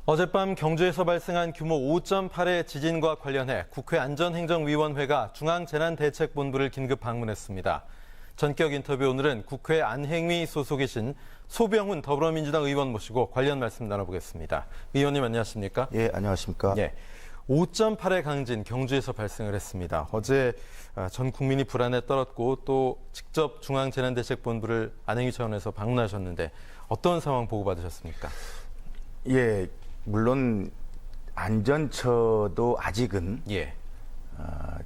어젯밤 경주에서 발생한 규모 5.8의 지진과 관련해 국회 안전행정위원회가 중앙재난대책본부를 긴급 방문했습니다. 전격 인터뷰 오늘은 국회 안행위 소속이신 소병훈 더불어민주당 의원 모시고 관련 말씀 나눠보겠습니다. 의원님 안녕하십니까? 예, 안녕하십니까? 예, 5.8의 강진 경주에서 발생을 했습니다. 어제 전 국민이 불안에 떨었고 또 직접 중앙재난대책본부를 안행위 차원에서 방문하셨는데 어떤 상황 보고받으셨습니까? 예, 물론 안전처도 아직은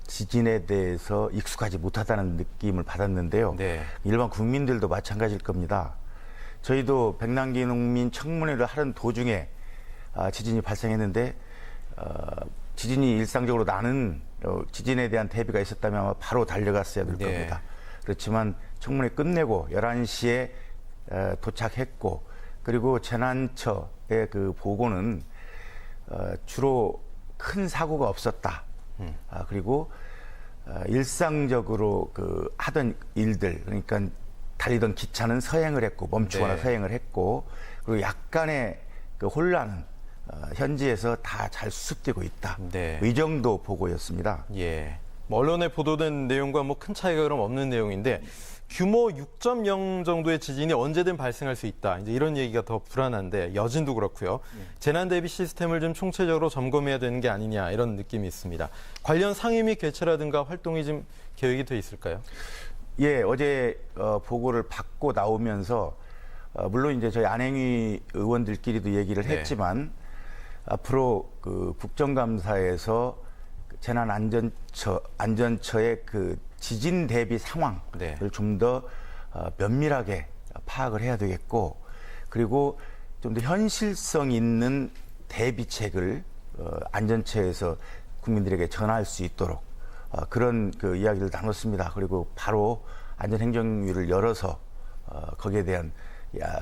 지진에 대해서 익숙하지 못하다는 느낌을 받았는데요. 네. 일반 국민들도 마찬가지일 겁니다. 저희도 백남기 농민 청문회를 하는 도중에 지진이 발생했는데 지진이 일상적으로 나는 지진에 대한 대비가 있었다면 아마 바로 달려갔어야 될 겁니다. 그렇지만 청문회 끝내고 11시에 도착했고 그리고 재난처의 그 보고는 주로 큰 사고가 없었다. 그리고 일상적으로 그 하던 일들, 그러니까 달리던 기차는 서행을 했고 멈추거나 서행을 했고 그리고 약간의 그 혼란은 현지에서 다 잘 수습되고 있다. 이 정도 보고였습니다. 예. 언론에 보도된 내용과 뭐 큰 차이가 그럼 없는 내용인데 규모 6.0 정도의 지진이 언제든 발생할 수 있다. 이제 이런 얘기가 더 불안한데 여진도 그렇고요. 재난 대비 시스템을 좀 총체적으로 점검해야 되는 게 아니냐 이런 느낌이 있습니다. 관련 상임위 개최라든가 활동이 좀 계획이 돼 있을까요? 예, 어제 보고를 받고 나오면서 물론 이제 저희 안행위 의원들끼리도 얘기를 했지만 앞으로 그 국정감사에서 재난안전처의 그 지진 대비 상황을 좀 더 면밀하게 파악을 해야 되겠고 그리고 좀 더 현실성 있는 대비책을 안전처에서 국민들에게 전할 수 있도록 그런 그 이야기를 나눴습니다. 그리고 바로 안전행정위를 열어서 거기에 대한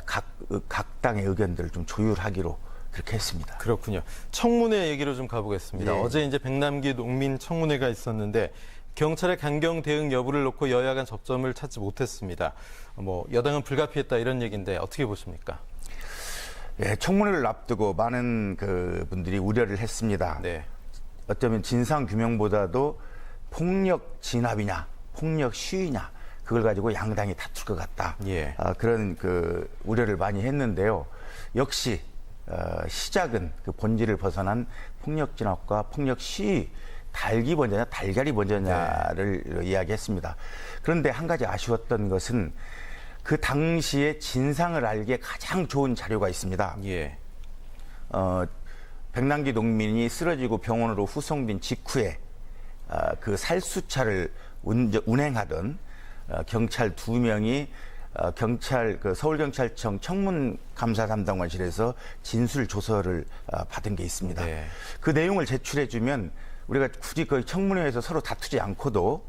각 당의 의견들을 좀 조율하기로 그렇게 했습니다. 그렇군요. 청문회 얘기로 좀 가보겠습니다. 어제 이제 백남기 농민 청문회가 있었는데 경찰의 강경 대응 여부를 놓고 여야 간 접점을 찾지 못했습니다. 뭐 여당은 불가피했다 이런 얘기인데 어떻게 보십니까? 예, 청문회를 앞두고 많은 그 분들이 우려를 했습니다. 어쩌면 진상 규명보다도 폭력 진압이냐, 폭력 시위냐 그걸 가지고 양당이 다툴 것 같다. 그런 그 우려를 많이 했는데요. 역시 시작은 그 본질을 벗어난 폭력 진압과 폭력 시위, 닭이 먼저냐 달걀이 먼저냐를 이야기했습니다. 그런데 한 가지 아쉬웠던 것은 그 당시에 진상을 알기에 가장 좋은 자료가 있습니다. 백남기 농민이 쓰러지고 병원으로 후송된 직후에 그 살수차를 운행하던 경찰 2명이 그 서울경찰청 청문감사 담당관실에서 진술 조서를 받은 게 있습니다. 그 내용을 제출해주면 우리가 굳이 그 청문회에서 서로 다투지 않고도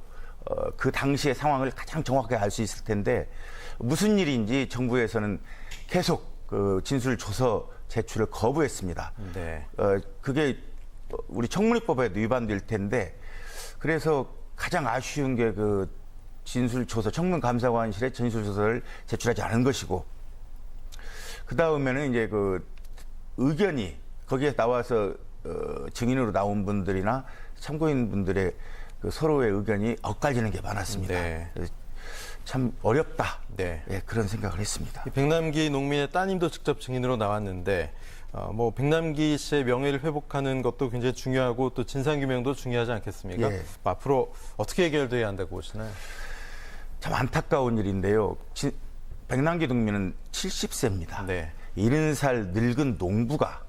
그 당시의 상황을 가장 정확하게 알 수 있을 텐데 무슨 일인지 정부에서는 계속 그 진술 조서 제출을 거부했습니다. 그게 우리 청문회법에도 위반될 텐데 그래서 가장 아쉬운 게 그 진술조서, 청문감사관실에 진술조서를 제출하지 않은 것이고, 그 다음에는 이제 그 의견이 거기에 나와서 증인으로 나온 분들이나 참고인 분들의 그 서로의 의견이 엇갈리는 게 많았습니다. 참 어렵다. 그런 생각을 했습니다. 백남기 농민의 따님도 직접 증인으로 나왔는데, 뭐 백남기 씨의 명예를 회복하는 것도 굉장히 중요하고 또 진상규명도 중요하지 않겠습니까? 앞으로 어떻게 해결돼야 한다고 보시나요? 참 안타까운 일인데요. 백남기 농민은 70세입니다. 70살 늙은 농부가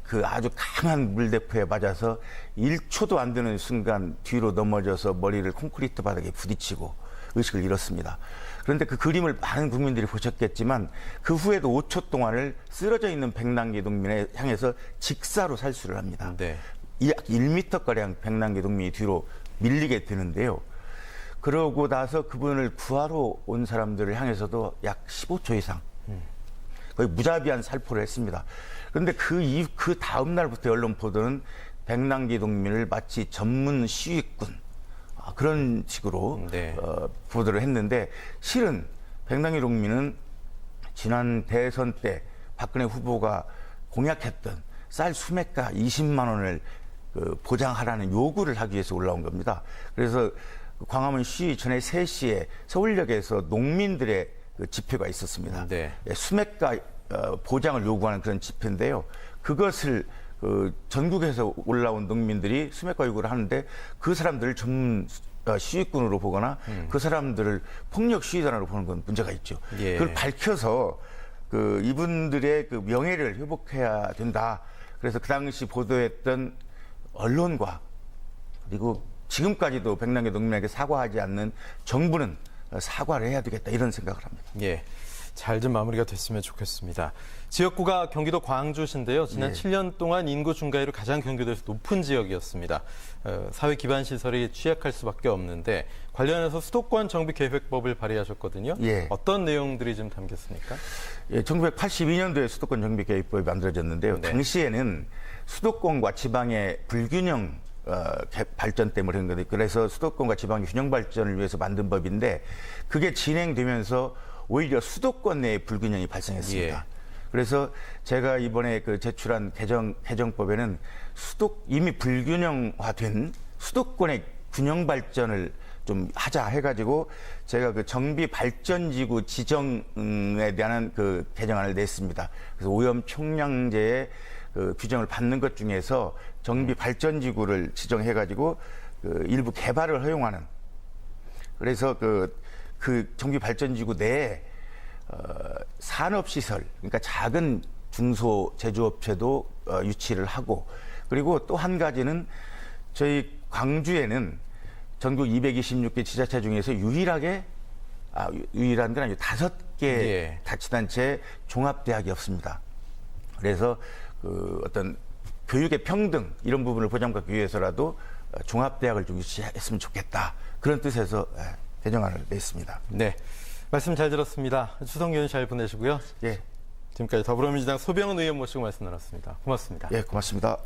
그 아주 강한 물대포에 맞아서 1초도 안 되는 순간 뒤로 넘어져서 머리를 콘크리트 바닥에 부딪히고 의식을 잃었습니다. 그런데 그 그림을 많은 국민들이 보셨겠지만 그 후에도 5초 동안을 쓰러져 있는 백남기 농민에 향해서 직사로 살수를 합니다. 약 1m가량 백남기 농민이 뒤로 밀리게 되는데요. 그러고 나서 그분을 구하러 온 사람들을 향해서도 약 15초 이상 거의 무자비한 살포를 했습니다. 그런데 그 다음 날부터 언론 보도는 백남기 농민을 마치 전문 시위꾼 그런 식으로 보도를 했는데 실은 백남기 농민은 지난 대선 때 박근혜 후보가 공약했던 쌀 수매가 20만 원을 보장하라는 요구를 하기 위해서 올라온 겁니다. 그래서 광화문 시위 전에 3시에 서울역에서 농민들의 집회가 있었습니다. 네. 수매가 보장을 요구하는 그런 집회인데요. 그것을 전국에서 올라온 농민들이 수매가 요구를 하는데 그 사람들을 전문 시위꾼으로 보거나 그 사람들을 폭력 시위단으로 보는 건 문제가 있죠. 예. 그걸 밝혀서 이분들의 명예를 회복해야 된다. 그래서 그 당시 보도했던 언론과 그리고 지금까지도 백남기 농민에게 사과하지 않는 정부는 사과를 해야 되겠다 이런 생각을 합니다. 예. 잘 좀 마무리가 됐으면 좋겠습니다. 지역구가 경기도 광주시인데요. 지난 7년 동안 인구 증가율이 가장 경기도에서 높은 지역이었습니다. 사회 기반 시설이 취약할 수밖에 없는데 관련해서 수도권 정비 계획법을 발의하셨거든요. 예. 어떤 내용들이 좀 담겼습니까? 예, 1982년도에 수도권 정비 계획법이 만들어졌는데요. 네. 당시에는 수도권과 지방의 불균형 발전 때문에 그런 거예요. 그래서 수도권과 지방의 균형 발전을 위해서 만든 법인데 그게 진행되면서 오히려 수도권 내에 불균형이 발생했습니다. 예. 그래서 제가 이번에 제출한 개정법에는 이미 불균형화된 수도권의 균형 발전을 좀 하자 해가지고 제가 정비 발전지구 지정에 대한 개정안을 냈습니다. 그래서 오염 총량제의 규정을 받는 것 중에서 정비 발전지구를 지정해가지고 일부 개발을 허용하는 그래서 정비 발전지구 내에 산업시설, 그러니까 작은 중소 제조업체도 유치를 하고 그리고 또 한 가지는 저희 광주에는 전국 226개 지자체 중에서 유일한 건 아니고 5개 예. 자치단체 종합대학이 없습니다. 그래서 어떤 교육의 평등 이런 부분을 보장받기 위해서라도 종합대학을 좀 유치했으면 좋겠다. 그런 뜻에서 개정안을 냈습니다. 네. 말씀 잘 들었습니다. 추석 연휴 잘 보내시고요. 예. 지금까지 더불어민주당 소병은 의원 모시고 말씀 나눴습니다. 고맙습니다. 예, 고맙습니다.